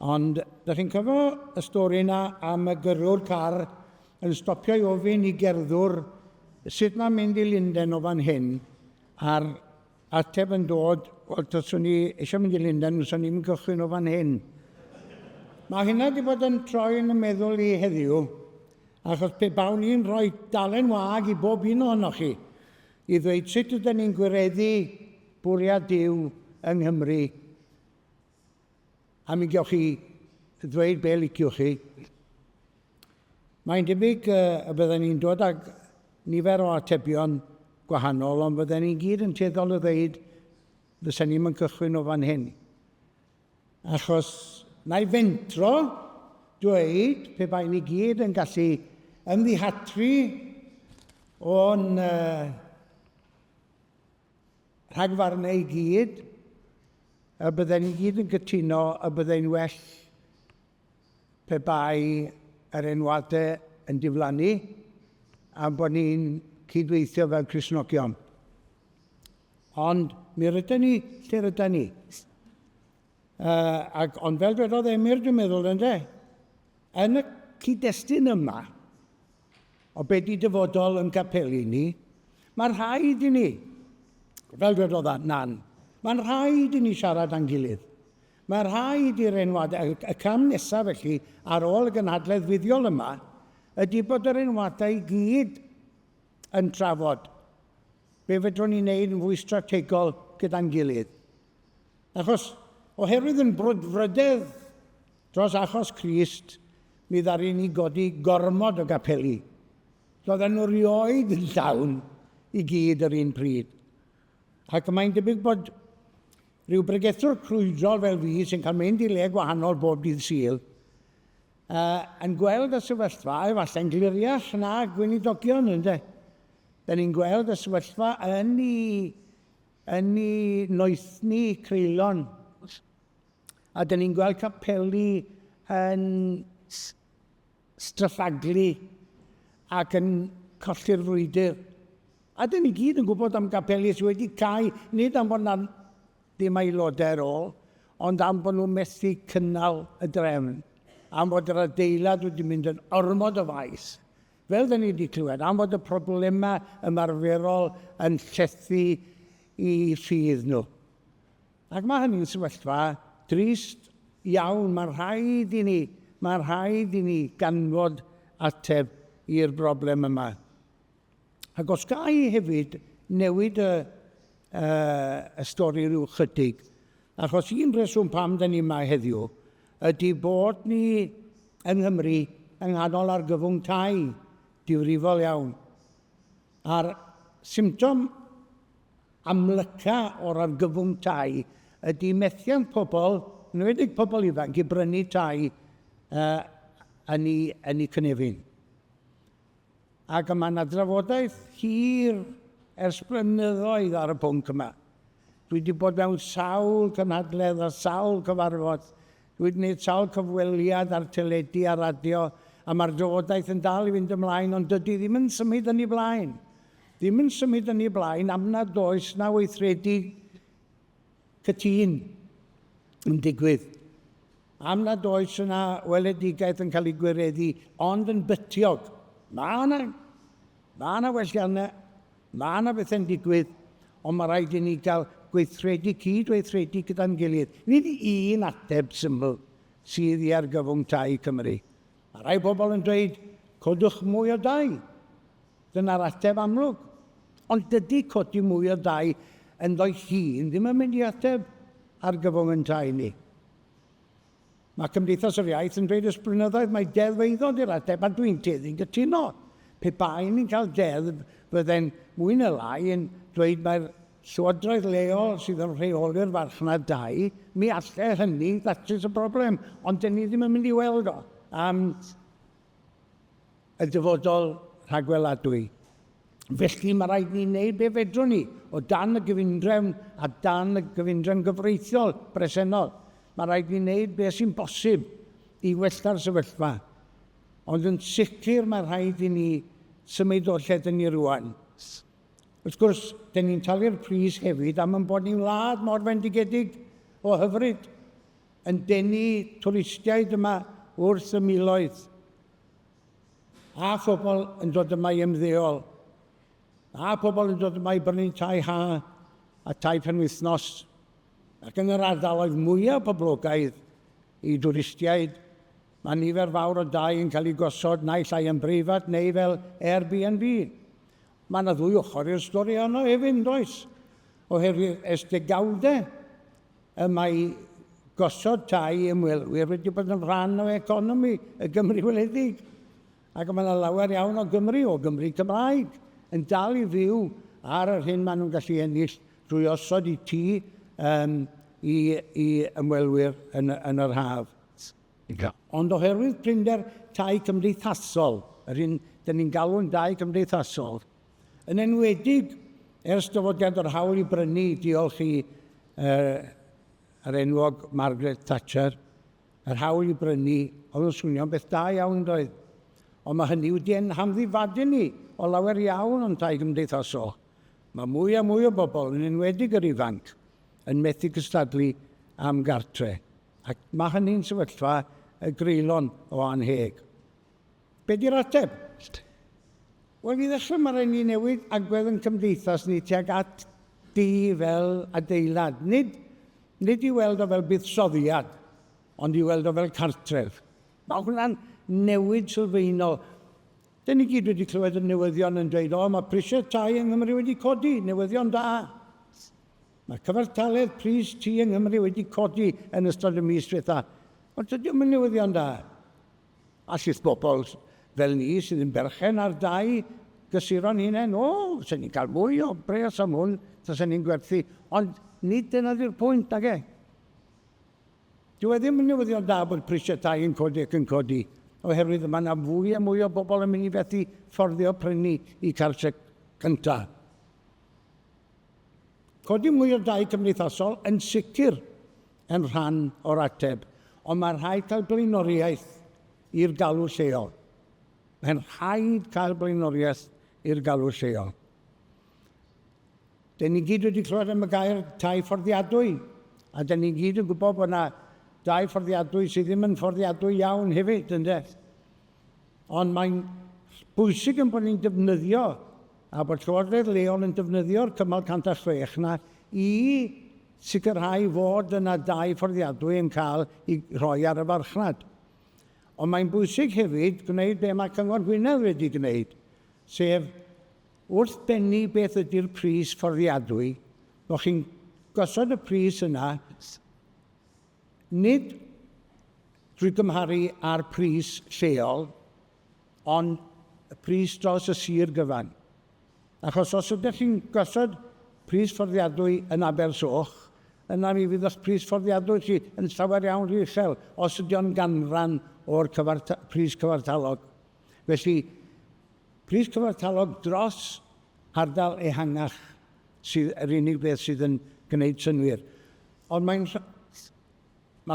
Ond, da chi'n cofio y stori yna am y gyrrwr car yn stopio i ofyn i gerddwr sut mae'n mynd i Lundain o fan hyn, a'r ateb yn dod, wel, dylswn ni eisiau mynd i Lundain, dylswn ni'n cychwyn o fan hyn. Mae hynna wedi bod yn troi yn y meddwl i heddiw, achos pe bawn ni'n rhoi dalen wag i bob un ohonoch chi i ddweud sut ydym ni'n gwireddu bwriad Duw yng Nghymru. A mi gewch chi ddweud be liciwch chi. Mae'n debyg y byddwn ni'n dod ag nifer o atebion gwahanol, ond byddwn ni'n gyd yn tueddol o ddweud fysa ni'n cychwyn o fan hyn. Achos na i fentro dweud pe bai ni gyd yn gallu ymddihatru o'n rhagfarnau i gyd, a bydden ni gyd yn cytuno a bydden well pe bai yr enwadau yn diflannu a bod ni'n cydweithio fel Cristnogion. Ond mi rydyn ni lle rydyn ni. Ond fel dwedodd Emyr, dwi'n meddwl, yn y cyd-destun yma, o be di dyfodol yn capeli ni, mae'n rhaid i ni, fel dwedodd Nan, mae'n rhaid i ni siarad a'n gilydd. Mae'n rhaid i'r enwadau, y cam nesaf felly, ar ôl y gynhadledd fuddiol yma, ydy bod yr enwadau i gyd yn trafod be fedrwn ni wneud yn fwy strategol gyda'n gilydd. Achos, oherwydd yn brwdfrydedd dros achos Crist, mi ddaru ni godi gormod o gapeli. Roedden nhw rioed yn llawn i gyd yr un pryd. Ac mae'n debyg bod rhyw bregethwr crwydrol fel fi sy'n cael mynd i le gwahanol bob dydd Sul, yn gweld y sefyllfa, efallai'n gliriach na gweinidogion, ynde. Da ni'n gweld y sefyllfa yn ei noethni creulon. A da ni'n gweld capeli yn straffaglu ac yn colli'r frwydr. A da ni gyd yn gwybod am capeli sydd wedi cael, nid am bod yna ddim aelodau ar ôl, ond am bod nhw'n methu cynnal y drefn, am bod yr adeilad wedi mynd yn ormod o faes. Fel da ni wedi clywed, am bod y problemau ymarferol yn llethu i ffydd nhw. Ac mae hynny'n sefyllfa drist iawn, mae'n rhaid i ni ganfod ateb i'r broblem yma. Ac os ga i hefyd newid y stori rhyw chydig, achos un reswm pam da ni yma heddiw, ydy bod ni yng Nghymru yng nghanol argyfwng tai difrifol iawn. A'r symptom amlyca o'r argyfwng tai ydy methiant pobl, yn enwedig pobl ifanc, i brynu tai yn ei cynefin. Ac yma yna drafodaeth hir ers blynyddoedd ar y pwnc yma. Dwi wedi bod mewn sawl cynhadledd a sawl cyfarfod. Dwi wedi gwneud sawl cyfweliad ar teledu a radio, a mae'r drafodaeth yn dal i fynd ymlaen, ond dydy ddim yn symud yn ei blaen. Ddim yn symud yn ei blaen am nad oes na weithredu cytun yn digwydd. Am nad oes yna weledigaeth yn cael ei gwireddu, ond yn bytiog. Mae yna welliannau, mae yna bethau'n digwydd, ond mae rhaid i ni gael cydweithredu gyda'n gilydd. Nid un ateb syml sydd i argyfwng tai Cymru. Mae rai bobl yn dweud, codwch mwy o dai. Dyna'r ateb amlwg. Ond dydy codi mwy o dai yn ddoi hun ddim yn mynd i ateb argyfwng yn tai ni. Mae Cymdeithas yr Iaith yn dweud ysbrynyddoedd mae deddfeiddod i'r ateb, a dwi'n teddu'n gytuno. Pe bai ni'n cael deddf, bydden mwy na lai yn dweud mae'r llywodraeth leol sydd yn rheoli'r farchnad dau, mi allai hynny ddatrys y broblem, ond dyn ni ddim yn mynd i weld o am y dyfodol rhagweladwy. Felly mae rhaid ni wneud be fedrwn ni o dan y gyfundrefn a dan y gyfundrefn gyfreithiol bresennol. Mae rhaid ni wneud beth sy'n bosib i wella'r sefyllfa. Ond yn sicr mae rhaid i ni symud o lle dyn ni rwan. Wrth gwrs, dyn ni'n talu'r pris hefyd am yn bod ni'n wlad mor fendigedig o hyfryd. yn denu twristiaid yma wrth y miloedd. A phobl yn dod yma i ymddeol. A phobl yn dod yma i brynu tai ha a tai penwythnos. Ac yn yr ardaloedd mwyaf poblogaidd i dwristiaid, mae nifer fawr o dau yn cael ei gosod naill ai yn breifat neu fel Airbnb. Mae yna ddwy ochr i'r stori yno hefyd, does? Oherwydd estegawdau y mae gosod tai ymwelwyr wedi bod yn rhan o economi y Gymru Weledig. Ac mae yna lawer iawn o Gymru Cymraeg, yn dal i fyw ar yr hyn maen nhw'n gallu ennill drwy osod i tŷ i ymwelwyr yn yr haf. Ond oherwydd prinder tai cymdeithasol, yr un dyn ni'n galw'n dau cymdeithasol, yn enwedig ers dyfodiad o'r hawl i brynu, diolch i yr enwog Margaret Thatcher, yr hawl i brynu, oedd yn swnio'n beth da iawn doedd. Ond mae hynny wedi hamddifadu ni o lawer iawn o'n tai cymdeithasol. Mae mwy a mwy o bobl, yn enwedig yr ifanc, yn methu cystadlu am gartre. Ac mae hynny'n sefyllfa y greulon o anheg. Be di'r ateb? Wel, i ddechrau mae rhaid ni newid agwedd yn cymdeithas ni tuag at di fel adeilad. Nid i weld o fel buddsoddiad, ond i weld o fel cartref. Mae hwnna'n newid sylfaenol. Dyn ni gyd wedi clywed y newyddion yn dweud, mae prisiau tai yng Nghymru wedi codi, newyddion da. Mae cyfartaledd pris tŷ yng Nghymru wedi codi yn ystod y mis diwetha. Ond dydy o'n newyddion da. A sydd bobl fel ni sydd yn berchen ar dau gysuron hunain, sy'n ni'n cael mwy o bres am hwn, sy'n ni'n gwerthu. Ond nid dyna di'r pwynt, ag e. Dyw e ddim yn newyddion da bod prisiau tai yn codi ac yn codi, oherwydd mae yna fwy a mwy o bobl yn mynd i fethu fforddio prynu i cartref cyntaf. Codi mwy o dau cymdeithasol yn sicr yn rhan o'r ateb, ond mae'n rhaid cael blaenoriaeth i'r galw lleol. Mae'n rhaid cael blaenoriaeth i'r galw lleol. Dyn ni gyd wedi clywed am y gair tai fforddiadwy, a dyn ni gyd yn gwybod bod yna dau fforddiadwy sydd ddim yn fforddiadwy iawn hefyd, ynddo. Ond mae'n bwysig yn bod ni'n defnyddio, a bod Llywodraeth leol yn defnyddio'r cymal 106 yna i sicrhau fod yna dau fforddiadwy yn cael ei roi ar y farchnad. Ond mae'n bwysig hefyd gwneud be mae Cyngor Gwynedd wedi gwneud, sef wrth bennu beth ydy'r pris fforddiadwy, bod chi'n gosod y pris yna, nid drwy gymharu ar pris lleol, ond y pris dros y sir gyfan. Achos os ydych chi'n gosod pris fforddiadwy yn Abersoch, yna mi fydd y pris fforddiadwy chi yn llawer iawn rhy uchel, os ydy o'n ganran o'r pris cyfartalog. Felly, pris cyfartalog dros ardal ehangach sydd yr unig beth sydd yn gwneud synwyr. Ond mae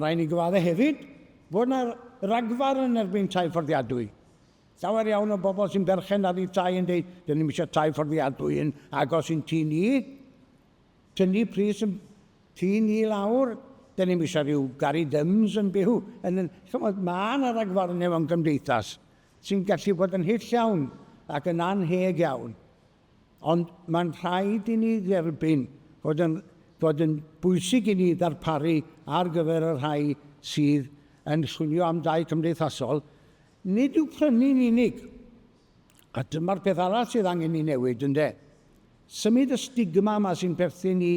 rhaid ni gyfadde hefyd bod yna ragfar yn erbyn tai fforddiadwy. Llawer iawn o bobl sy'n berchen ar ei tai yn dweud, dyn ni'n eisiau tai fforddiadwy yn agos i'n tŷ ni, tynnu pris yn tŷ ni lawr, dyn ni'n eisiau rhyw Gary Dyms yn byw. Mae yna ragfar yn efo'n gymdeithas sy'n gallu bod yn hyll iawn ac yn anheg iawn. Ond mae'n rhaid i ni dderbyn bod yn bwysig i ni ddarparu ar gyfer y rhai sydd yn chwilio am dau cymdeithasol, nid yw prynu'n unig. A dyma'r peth arall sydd angen i newid, ynddo. Symud y stigma yma sy'n perthyn i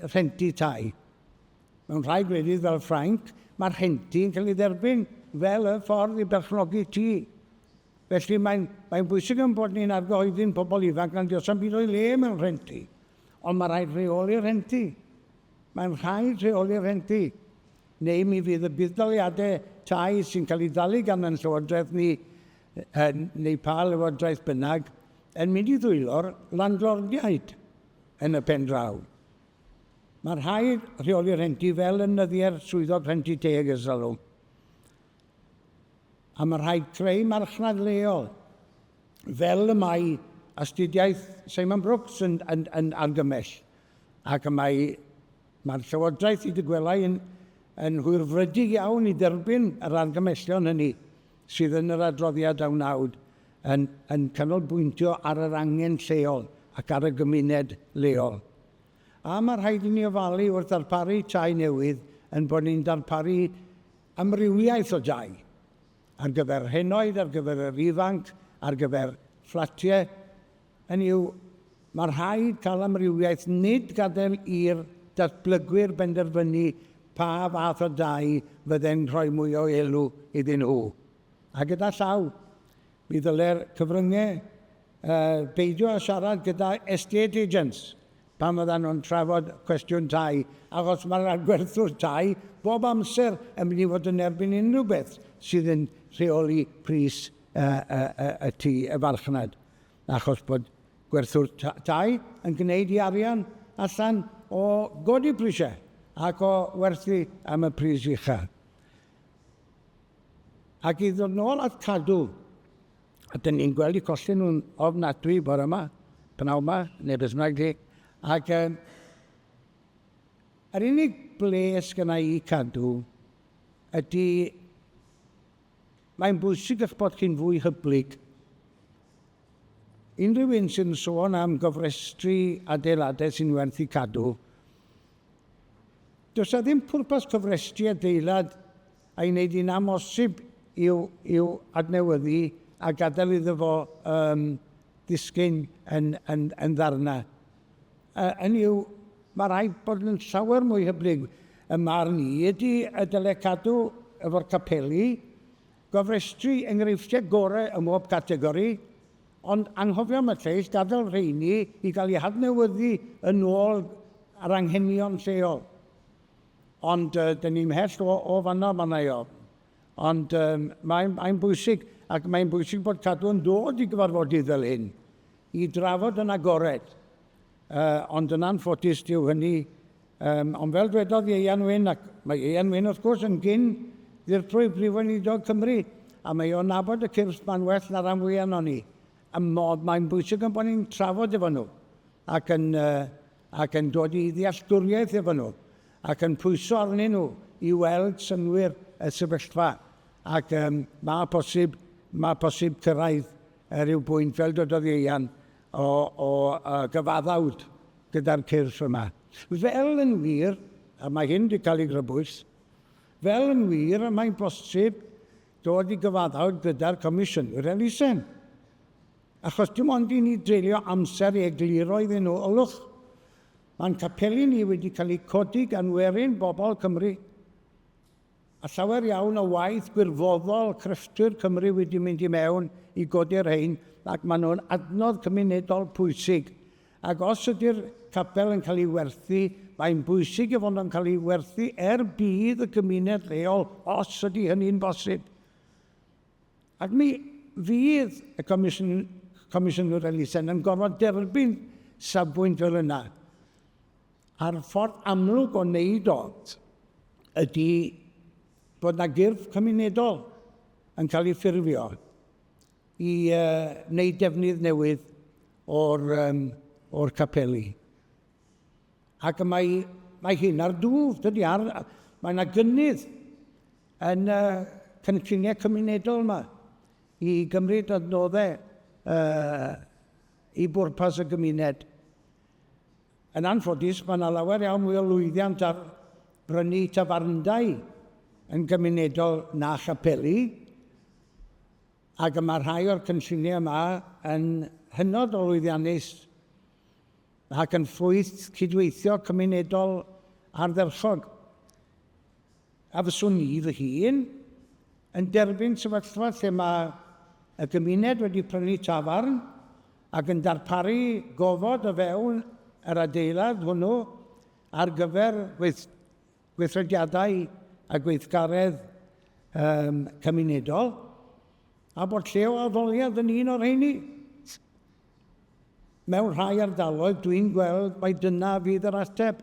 rhentu tai. Mewn rhai gwledydd fel Ffrainc, mae'r rhentu yn cael ei dderbyn fel y ffordd i berchnogi tŷ. Felly mae'n bwysig yn bod ni'n argyhoeddi'n pobl ifanc na'n dios am byd o'i le mewn rhentu. Ond mae rhaid rheoli'r rhentu. Mae'n rhaid rheoli'r rhentu. Neu mi fydd y buddsoddiadau tai sy'n cael ei dalu gan yn llywodraeth ni, neu pa lywodraeth bynnag, yn mynd i ddwylo'r landlordiaid yn y pen draw. Mae'n rhaid rheoli'r rhentu fel yn nyddiau'r swyddog rhentu teg ys alw. A mae'n rhaid creu marchnad leol, fel y mae astudiaeth Simon Brooks yn argymell. Ac mae'r llywodraeth i dy gwelai yn hwyrfrydig iawn i derbyn yr argymellion hynny sydd yn yr adroddiad a wnawd yn canolbwyntio ar yr angen lleol ac ar y gymuned leol. A mae rhaid i ni ofalu wrth darparu tai newydd yn bod ni'n darparu amrywiaeth o dai ar gyfer henoed, ar gyfer yr ifanc, ar gyfer fflatiau. Hynny yw, mae rhaid cael amrywiaeth nid gadael i'r datblygwyr benderfynu pa fath o dai fydde'n rhoi mwy o elw iddyn nhw. A gyda llaw, mi ddylai'r cyfryngau beidio a siarad gyda estate agents pan fyddan nhw'n trafod cwestiwn tai, achos mae'r gwerthwr tai bob amser yn mynd i fod yn erbyn unrhyw beth sydd yn rheoli pris y tŷ, y farchnad. Achos bod gwerthwr tai yn gwneud i arian allan o godi prisiau ac o werthu am y pris uchel. Ac i ddod nôl at cadw, a dyn ni'n gweld i colli nhw'n ofnadwy bore yma, pnaw yma, neu beth bynnag di. Ac yr unig bles gyda i cadw ydy mae'n bwysig eich bod chi'n fwy hyblyg. Unrhyw un sy'n sôn am gofrestru adeiladau sy'n werth i cadw, does na ddim pwrpas cofrestru adeilad a'i wneud i'n amosib i'w adnewyddu a gadael iddo fo ddisgyn yn ddarna. Hynny yw, mae rhaid bod yn llawer mwy hyblyg. Y marn i ydy y dylai cadw efo'r capeli, gofrestru enghreifftiau gorau ym mhob categori, ond anghofio mateix gadael rheini i gael eu hadnewyddu yn ôl ar anghenion lleol. Ond dyn ni'n mhell o fanno mae'n ei ofn. Ond mae'n bwysig, ac mae'n bwysig bod cadw yn dod i gyfarfodydd fel hyn i drafod yn agored. Ond yn anffodus diw hynny. Ond fel dwedodd Iwan Wyn, ac mae Iwan Wyn wrth gwrs yn gyn ddirprwy Brif Weinidog Cymru, a mae o'n nabod y cyrff ma'n well na'r am fwy arno ni. Mae'n bwysig yn bod ni'n trafod efo nhw, ac yn dod i ddealltwriaeth efo nhw, ac yn pwyso arnyn nhw i weld synwyr y sefyllfa. Ac mae posib cyrraedd rhyw bwynt fel dwedodd Iwan o gyfaddawd gyda'r cyrff yma. Fel yn wir, a mae hyn wedi cael ei grybwyll, fel yn wir mae'n bosib dod i gyfaddawd gyda'r Comisiynwyr Elusen. Achos dim ond i ni dreulio amser i egluro iddyn nhw, olwch, mae'n capeli ni wedi cael ei codi gan werin bobl Cymru. A llawer iawn o waith gwirfoddol crefftwyr Cymru wedi mynd i mewn i godi'r rhain, ac maen nhw'n adnodd cymunedol pwysig. Ac os ydy'r capel yn cael ei werthu, mae'n bwysig i fod yn cael ei werthu bydd y gymuned leol, os ydy hynny'n bosib. Ac mi fydd y Comisiynwyr Elusen yn gorfod derbyn safbwynt fel yna. A'r ffordd amlwg o wneud o ydy bod na gyrff cymunedol yn cael ei ffurfio i wneud defnydd newydd o'r capeli. Ac mae hyn ar dwf, mae yna gynnydd yn cynlluniau cymunedol yma i gymryd adnoddau i bwrpas y gymuned. Yn anffodus, mae yna lawer iawn mwy o lwyddiant ar brynu tafarndai yn gymunedol na chapeli, ac mae rhai o'r cynlluniau yma yn hynod o lwyddiannus ac yn ffwyth cydweithio cymunedol ardderchog. A fyswn ni fy hun yn derbyn sefyllfa lle mae y gymuned wedi prynu tafarn ac yn darparu gofod o fewn yr adeilad hwnnw ar gyfer gweithrediadau a gweithgaredd cymunedol, a bod lle o addoliad yn un o'r rheini. Mewn rhai ardaloedd dwi'n gweld mai dyna fydd yr ateb.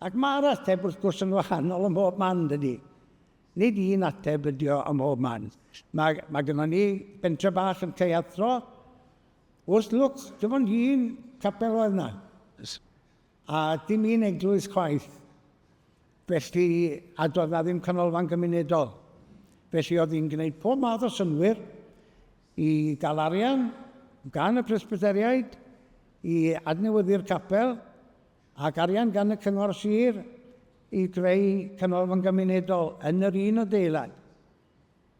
Ac mae'r ateb wrth gwrs yn wahanol ym mhob man, dydy. Nid un ateb ydy o ym mhob man. Mae gynnon ni bentre bach yn Ceiathro. Wrth lwc, dim ond un capel oedd yna. A dim un eglwys chwaith. felly, a doedd na ddim canolfan gymunedol. Felly oedd hi'n gwneud pob math o synwyr i gael arian gan y Presbyteriaid, i adnewyddu'r capel, ac arian gan y Cyngor Sir i greu canolfan gymunedol yn yr un adeilad.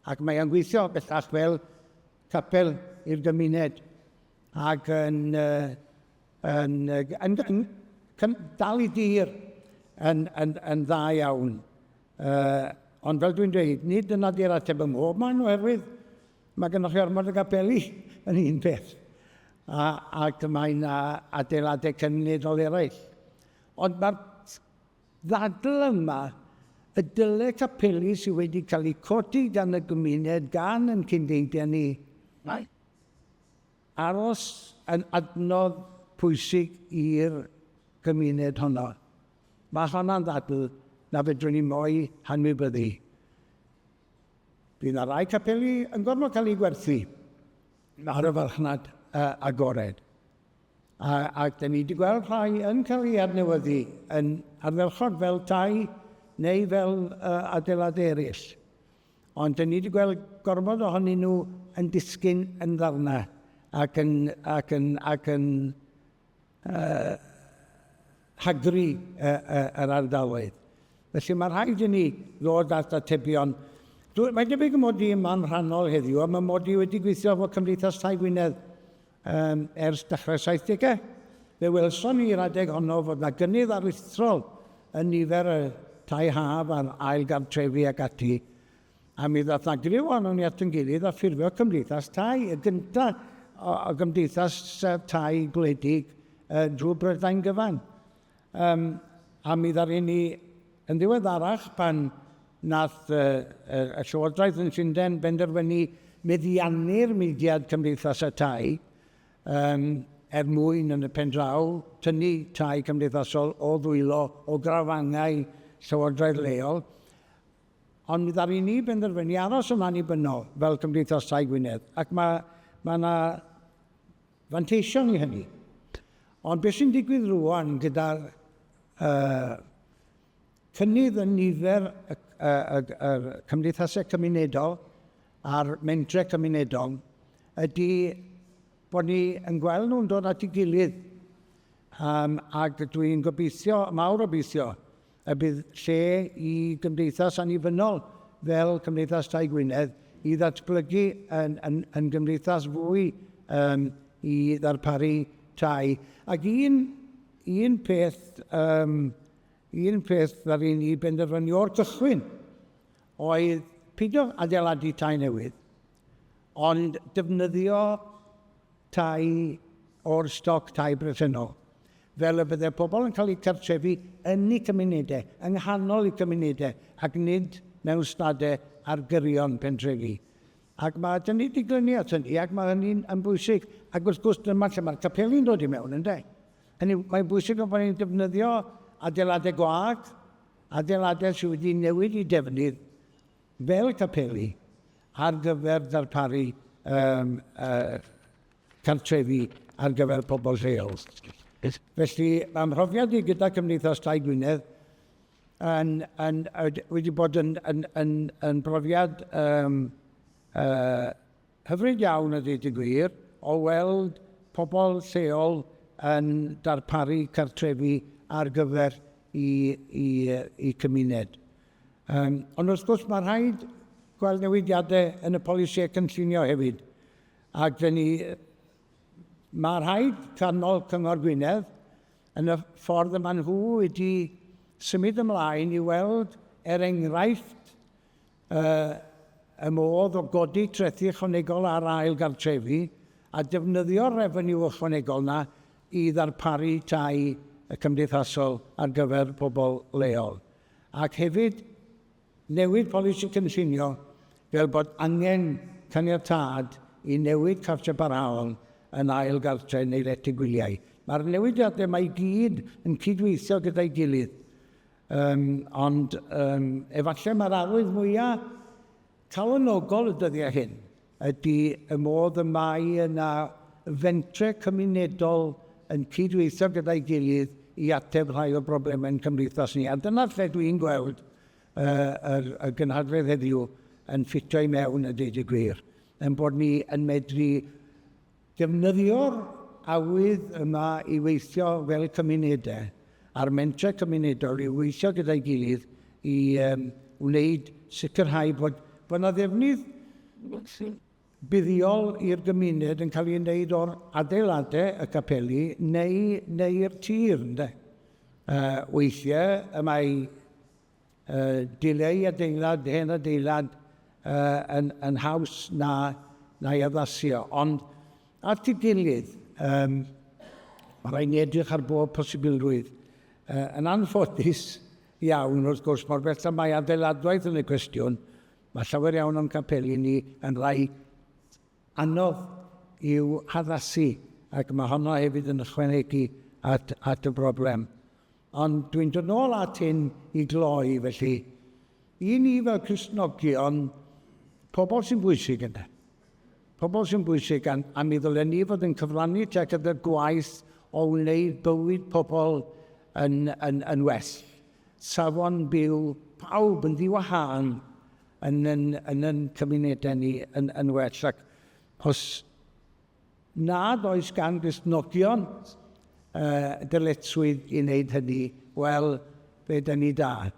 Ac mae o'n gweithio bellach fel capel i'r gymuned ac yn dal i dir yn dda iawn. Ond fel dwi'n dweud, nid yna di'r ateb ym mhob man oherwydd mae gennych chi ormod y capeli yn un peth. Ac mae'n adeiladau cymunedol eraill. Ond mae'r ddadl yma, y dylai capeli sydd wedi cael ei codi gan y gymuned gan yn cyndeithiau ni, aros yn adnodd pwysig i'r gymuned honno. Mae honna'n ddadl na fedrwn ni moi hanwybyddu. Bydd yna rai capeli yn gorfod cael ei gwerthu ar y farchnad agored. Ac da ni wedi gweld rhai yn cael ei adnewyddu yn ardderchog fel tai neu fel adeiladau eraill. Ond da ni wedi gweld gormod ohonyn nhw yn disgyn yn ddarna ac yn hagru yr ardaloedd. Felly mae rhaid i ni ddod at atebion. Mae debyg y Modi yma'n rhannol heddiw, a mae Modi wedi gweithio efo Cymdeithas Tai Gwynedd ers dechrau'r 70au. Fe welson ni i'r adeg honno fod yna gynnydd aruthrol yn nifer y tai haf a'r ail gartrefi ag ati. A mi ddath na griw anno ni at yn gilydd a ffurfio Cymdeithas Tai, y gyntaf o Gymdeithas Tai gwledig drwy Brydain gyfan. A mi ddaru ni yn ddiweddarach pan nath y Llywodraeth yn Llundain benderfynu meddiannu'r mudiad Cymdeithas y Tai mwyn yn y pen draw, tynnu tai cymdeithasol o ddwylo o grafangau Llywodraeth leol. Ond mi ddaru ni benderfynu aros yma ni byno fel Cymdeithas Tai Gwynedd. Ac mae yna fanteision i hynny. Ond beth sy'n digwydd rwan gyda'r cynnydd yn nifer y cymdeithasau cymunedol a'r mentrau cymunedol ydy bod ni yn gweld nhw'n dod at ei gilydd. Ac dwi'n gobeithio, mawr obeithio, y bydd lle i gymdeithas annibynnol fel Cymdeithas Tai Gwynedd i ddatblygu yn gymdeithas fwy i ddarparu tai. Ac un peth ddari ni benderfynu o'r cychwyn oedd peidio adeiladu tai newydd, ond defnyddio tai o'r stoc tai bresennol. Fel y byddai pobl yn cael eu cartrefi yn eu cymunedau, yng nghanol eu cymunedau, ac nid mewn stadau ar gyrion pentrefi. Ac mae dyn ni wedi glynu at hynny, ac mae hynny'n yn bwysig. Ac wrth gwrs, dyma lle mae'r capeli'n dod i mewn, ynddo? Mae'n bwysig bod ni'n defnyddio adeiladau gwag, adeiladau sydd wedi newid i defnydd fel capeli ar gyfer darparu cartrefi ar gyfer pobl lleol. Felly, mae mhrofiad i gyda Cymdeithas Tai Gwynedd wedi bod yn brofiad hyfryd iawn a dweud y gwir, o weld pobl lleol yn darparu cartrefi ar gyfer i cymuned. Ond wrth gwrs mae rhaid gweld newidiadau yn y polisiau cynllunio hefyd. Ac mae rhaid canol Cyngor Gwynedd yn y ffordd yma nhw wedi symud ymlaen i weld enghraifft y modd o godi trethi ychwanegol ar ail gartrefi a defnyddio'r refeniw ychwanegol na i ddarparu tai y cymdeithasol ar gyfer pobl leol. Ac hefyd newid polisi cynllunio fel bod angen caniatâd i newid cartre barhaol yn ail gartre neu lety gwyliau. Mae'r newidiadau mae i gyd yn cydweithio gyda'i gilydd. Ond efallai mae'r arwydd mwyaf calonogol y dyddiau hyn ydy y modd y mae yna fentre cymunedol yn cydweithio gyda'i gilydd i ateb rhai o broblemau'n cymdeithas ni. A dyna lle dwi'n gweld y gynhadledd heddiw yn ffitio i mewn a deud y gwir. Yn bod ni yn medru defnyddio'r awydd yma i weithio fel cymunedau, a'r mentrau cymunedol i weithio gyda'i gilydd i wneud sicrhau bod yna ddefnydd buddiol i'r gymuned yn cael ei wneud o'r adeiladau y capeli neu'r tir. Weithiau y mae dileu adeilad, hen adeilad yn haws na'i addasio. Ond at ei gilydd, mae rhaid ni edrych ar bob posibilrwydd. Yn anffodus iawn, wrth gwrs, mor bell mae adeiladwaith yn y cwestiwn, mae llawer iawn o'n capeli ni yn rhai anodd i'w haddasu, ac mae honno hefyd yn ychwanegu at y broblem. Ond dwi'n dod nôl at hyn i gloi, felly, i ni fel Cristnogion, pobl sy'n bwysig yna. Pobl sy'n bwysig, a mi ddylen ni fod yn cyfrannu tuag at y gwaith o wneud bywyd pobl yn well. Safon byw pawb yn ddiwahân yn cymunedau ni yn well. Ac os nad oes gan Gristnogion dyletswydd i wneud hynny, wel, fe da ni da.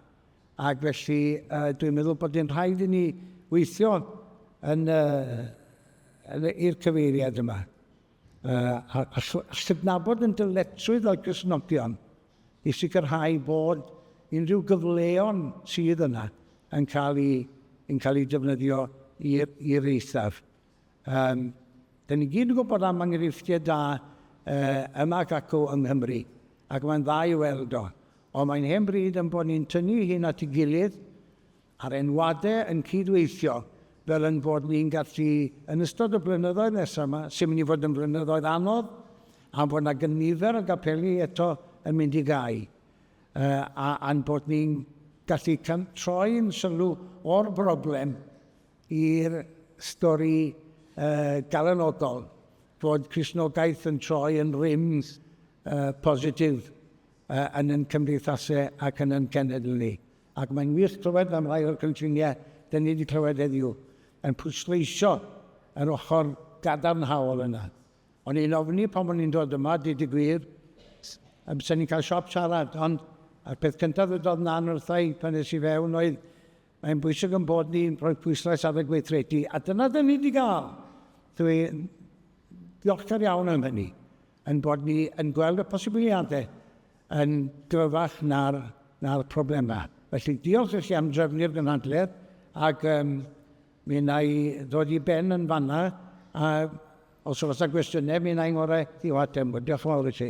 Ac felly, dwi'n meddwl bod yn rhaid i ni weithio i'r cyfeiriad yma. A llydnabod yn dyletswydd o'r Gristnogion i sicrhau bod unrhyw gyfleon sydd yna yn cael ei defnyddio i'r eithaf. Da ni gyd yn gwybod am enghreifftiau da yma ac acw yng Nghymru, ac mae'n dda i weld o. Ond mae'n hen bryd yn bod ni'n tynnu hyn at ei gilydd a'r enwadau yn cydweithio fel yn bod ni'n gallu, yn ystod y blynyddoedd nesaf yma, sy'n mynd i fod yn blynyddoedd anodd, a bod yna gynifer o gapeli eto yn mynd i gau. A'n bod ni'n gallu troi'n sylw o'r broblem i'r stori galanodol, bod Cristnogaeth yn troi yn rym positif yn ein cymdeithasau ac yn ein cenedl ni. Ac mae'n wych clywed am rai o'r cynlluniau da ni wedi clywed heddiw yn pwysleisio yr ochr gadarnhaol yna. O'n i'n ofni pan o'n i'n dod yma, dweud y gwir, sy'n ni'n cael siop siarad, ond a'r peth cyntaf ddod na'n wrthau pan nes i fewn oedd mae'n bwysig yn bod ni'n rhoi pwyslais ar y gweithredu, a dyna da ni wedi gael. Dwi'n ddiolchgar iawn am hynny, yn bod ni yn gweld y posibiliadau yn gryfach na'r problemau. Felly diolch i chi am drefnu'r gynhadledd, ac mi wna i ddod i ben yn fanna, a os oes yna gwestiynau, mi wna i ngorau i o ateb. Diolch yn fawr i chi.